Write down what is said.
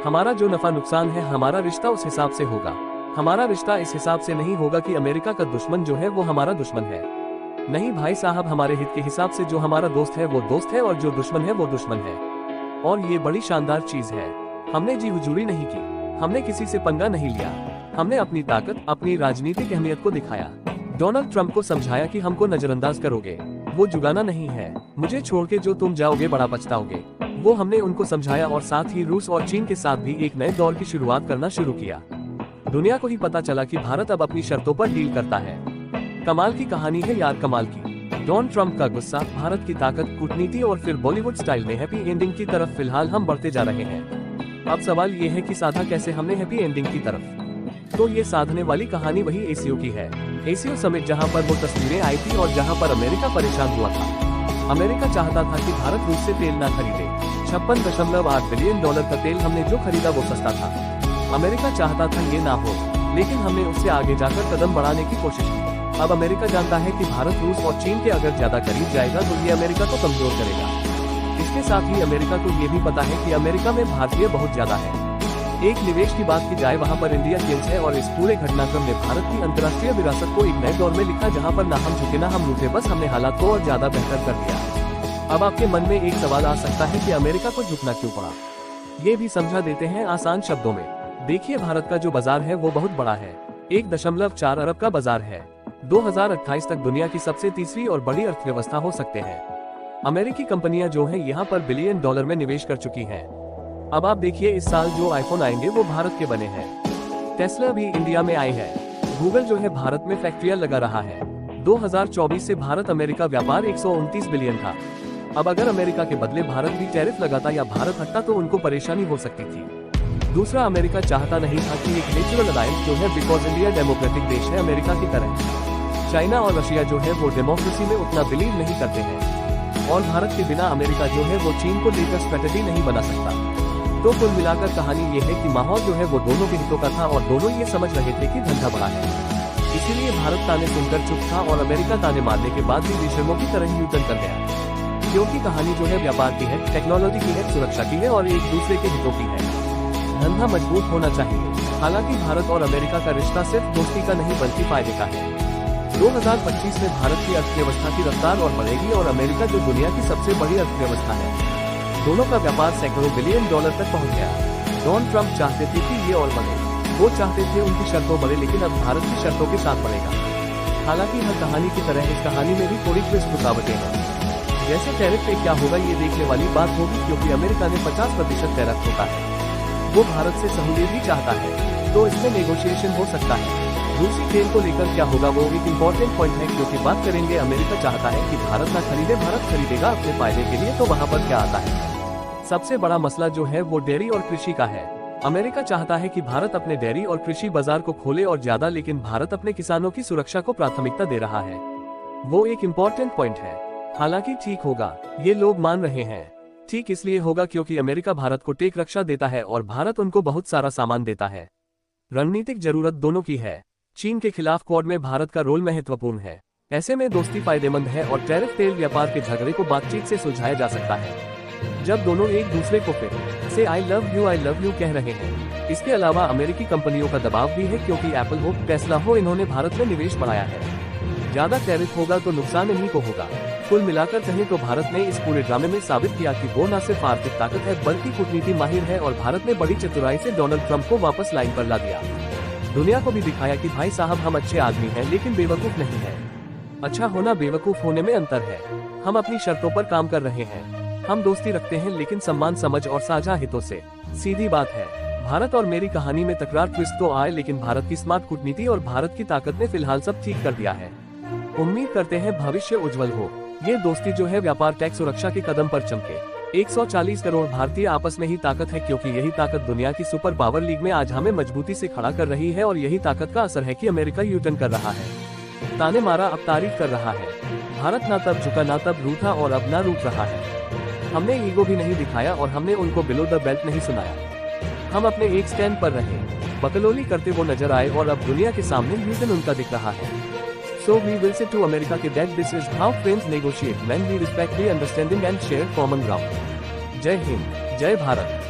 हमारा जो नफा नुकसान है हमारा रिश्ता उस हिसाब से होगा। हमारा रिश्ता इस हिसाब से नहीं होगा कि अमेरिका का दुश्मन जो है वो हमारा दुश्मन है। नहीं भाई साहब, हमारे हित के हिसाब से जो हमारा दोस्त है वो दोस्त है और जो दुश्मन है वो दुश्मन है। और ये बड़ी शानदार चीज है। हमने जी हुजूरी नहीं की, हमने किसी से पंगा नहीं लिया। हमने अपनी ताकत, अपनी राजनीतिक अहमियत को दिखाया। डोनाल्ड ट्रंप को समझाया कि हमको नजरअंदाज करोगे, वो जुगाना नहीं है। मुझे छोड़ के जो तुम जाओगे बड़ा पछताओगे, वो हमने उनको समझाया। और साथ ही रूस और चीन के साथ भी एक नए दौर की शुरुआत करना शुरू किया। दुनिया को ही पता चला कि भारत अब अपनी शर्तों पर डील करता है। कमाल की कहानी है यार, कमाल की। डोनाल्ड ट्रंप का गुस्सा, भारत की ताकत, कूटनीति और फिर बॉलीवुड स्टाइल में हैप्पी एंडिंग की तरफ फिलहाल हम बढ़ते जा रहे हैं। अब सवाल ये है कि साधा कैसे हमने हैप्पी एंडिंग की तरफ। तो ये साधने वाली कहानी वही एसीओ की है। एसीओ समिट, जहां पर वो तस्वीरें आई थी और जहां पर अमेरिका परेशान हुआ था। अमेरिका चाहता था कि भारत रूस से तेल न खरीदे। 56.8 बिलियन डॉलर का तेल हमने जो खरीदा वो सस्ता था। अमेरिका चाहता था ये ना हो, लेकिन हमने उससे आगे जाकर कदम बढ़ाने की कोशिश की। अब अमेरिका जानता है कि भारत रूस और चीन के अगर ज्यादा करीब जाएगा तो ये अमेरिका को कमजोर करेगा। इसके साथ ही अमेरिका को ये भी पता है कि अमेरिका में भारतीय बहुत ज्यादा है। एक निवेश की बात की जाए, वहाँ पर इंडिया गेम्स है और इस पूरे घटनाक्रम ने भारत की अंतर्राष्ट्रीय विरासत को एक नए दौर में लिखा, जहाँ पर ना हम झुके ना हम रूठे, बस हमने हालात को और ज्यादा बेहतर कर दिया। अब आपके मन में एक सवाल आ सकता है कि अमेरिका को झुकना क्यों पड़ा। ये भी समझा देते हैं आसान शब्दों में। देखिए, भारत का जो बाजार है वो बहुत बड़ा है। 1.4 अरब का बाजार है। 2028 तक दुनिया की सबसे तीसरी और बड़ी अर्थव्यवस्था हो सकते हैं। अमेरिकी कंपनियां जो हैं यहाँ पर बिलियन डॉलर में निवेश कर चुकी हैं। अब आप देखिए, इस साल जो आईफोन आएंगे वो भारत के बने हैं। टेस्ला भी इंडिया में आई है। गूगल जो है भारत में फैक्ट्रियां लगा रहा है। 2024 से भारत अमेरिका व्यापार 129 बिलियन था। अब अगर अमेरिका के बदले भारत भी टैरिफ लगाता या भारत हटता तो उनको परेशानी हो सकती थी। दूसरा, अमेरिका चाहता नहीं था कि एक नेचुरल अलायंस जो है, बिकॉज इंडिया डेमोक्रेटिक देश है अमेरिका की तरह। चाइना और रशिया जो है वो डेमोक्रेसी में उतना बिलीव नहीं करते हैं। और भारत के बिना अमेरिका जो है वो चीन को लेकर स्ट्रेटेजी नहीं बना सकता। तो कुल मिलाकर कहानी ये है कि माहौल जो है वो दोनों के हितों का था और दोनों ये समझ रहे थे कि धंधा बड़ा है। इसीलिए भारत ताने सुनकर चुप था और अमेरिका ताने मारने के बाद भी विषयों की तरह ही युद्ध कर गया। क्योंकि कहानी जो है व्यापार की है, टेक्नोलॉजी की है, सुरक्षा की है और एक दूसरे के हितों की है। धंधा मजबूत होना चाहिए। हालांकि भारत और अमेरिका का रिश्ता सिर्फ दोस्ती का नहीं बल्कि फायदे का है। 2025 में भारत की अर्थव्यवस्था की रफ्तार और बढ़ेगी और अमेरिका जो दुनिया की सबसे बड़ी अर्थव्यवस्था है, दोनों का व्यापार सैकड़ों बिलियन डॉलर तक पहुंच गया। डोनाल्ड ट्रंप चाहते थे कि ये और बढ़े। वो चाहते थे उनकी शर्तों बढ़े, लेकिन अब भारत की शर्तों के साथ बढ़ेगा। हालांकि हर कहानी की तरह इस कहानी में भी थोड़ी ट्विस्ट रुकावटें हैं। जैसे टैरिफ पे क्या होगा ये देखने वाली बात होगी, क्योंकि अमेरिका ने 50% टैरिफ होता है। वो भारत से सहूलियत भी चाहता है, तो इसमें नेगोशिएशन हो सकता है। रूसी तेल को लेकर क्या होगा वो एक इम्पोर्टेंट पॉइंट है, क्योंकि बात करेंगे अमेरिका चाहता है कि भारत ना खरीदे, भारत खरीदेगा अपने फायदे के लिए। तो वहाँ पर क्या आता है? सबसे बड़ा मसला जो है वो डेयरी और कृषि का है। अमेरिका चाहता है कि भारत अपने डेयरी और कृषि बाजार को खोले और ज्यादा, लेकिन भारत अपने किसानों की सुरक्षा को प्राथमिकता दे रहा है। वो एक इम्पोर्टेंट पॉइंट है। हालांकि ठीक होगा, ये लोग मान रहे हैं। ठीक इसलिए होगा क्योंकि अमेरिका भारत को टेक रक्षा देता है और भारत उनको बहुत सारा सामान देता है। रणनीतिक जरूरत दोनों की है। चीन के खिलाफ क्वाड में भारत का रोल महत्वपूर्ण है। ऐसे में दोस्ती फायदेमंद है और टैरिफ तेल व्यापार के झगड़े को बातचीत से सुलझाया जा सकता है। जब दोनों एक दूसरे को फिर से आई लव यू कह रहे हैं। इसके अलावा अमेरिकी कंपनियों का दबाव भी है, क्योंकि एप्पल हो, टेस्ला हो, इन्होंने भारत में निवेश बढ़ाया है। ज्यादा टैरिफ होगा तो नुकसान इन्हीं को होगा। कुल मिलाकर कहें तो भारत ने इस पूरे ड्रामे में साबित किया कि वो न सिर्फ आर्थिक ताकत है बल्कि कूटनीति माहिर है, और भारत ने बड़ी चतुराई से डोनाल्ड ट्रंप को वापस लाइन पर ला दिया। दुनिया को भी दिखाया कि भाई साहब हम अच्छे आदमी हैं, लेकिन बेवकूफ नहीं है। अच्छा होना बेवकूफ होने में अंतर है। हम अपनी शर्तों पर काम कर रहे हैं। हम दोस्ती रखते हैं, लेकिन सम्मान, समझ और साझा हितों से। सीधी बात है। भारत और मेरी कहानी में तकरार ट्विस्ट तो आए, लेकिन भारत की स्मार्ट कूटनीति और भारत की ताकत ने फिलहाल सब ठीक कर दिया है। उम्मीद करते हैं भविष्य उज्जवल हो। ये दोस्ती जो है व्यापार, टैक्स, सुरक्षा के कदम पर चमके। 140 करोड़ भारतीय आपस में ही ताकत है, क्योंकि यही ताकत दुनिया की सुपर पावर लीग में आज हमें मजबूती से खड़ा कर रही है। और यही ताकत का असर है कि अमेरिका यूटर्न कर रहा है। ताने मारा अब तारीफ कर रहा है। भारत ना तब झुका ना तब रूठा और अब ना रूठ रहा है। हमने ईगो भी नहीं दिखाया और हमने उनको बिलो द बेल्ट नहीं सुनाया। हम अपने एक स्टैंड पर रहे। बकलोली करते वो नजर आए और अब दुनिया के सामने यूटर्न उनका दिख रहा है। So we will say to America that this is how friends negotiate when we respect the understanding and share common ground. जय हिंद, जय भारत।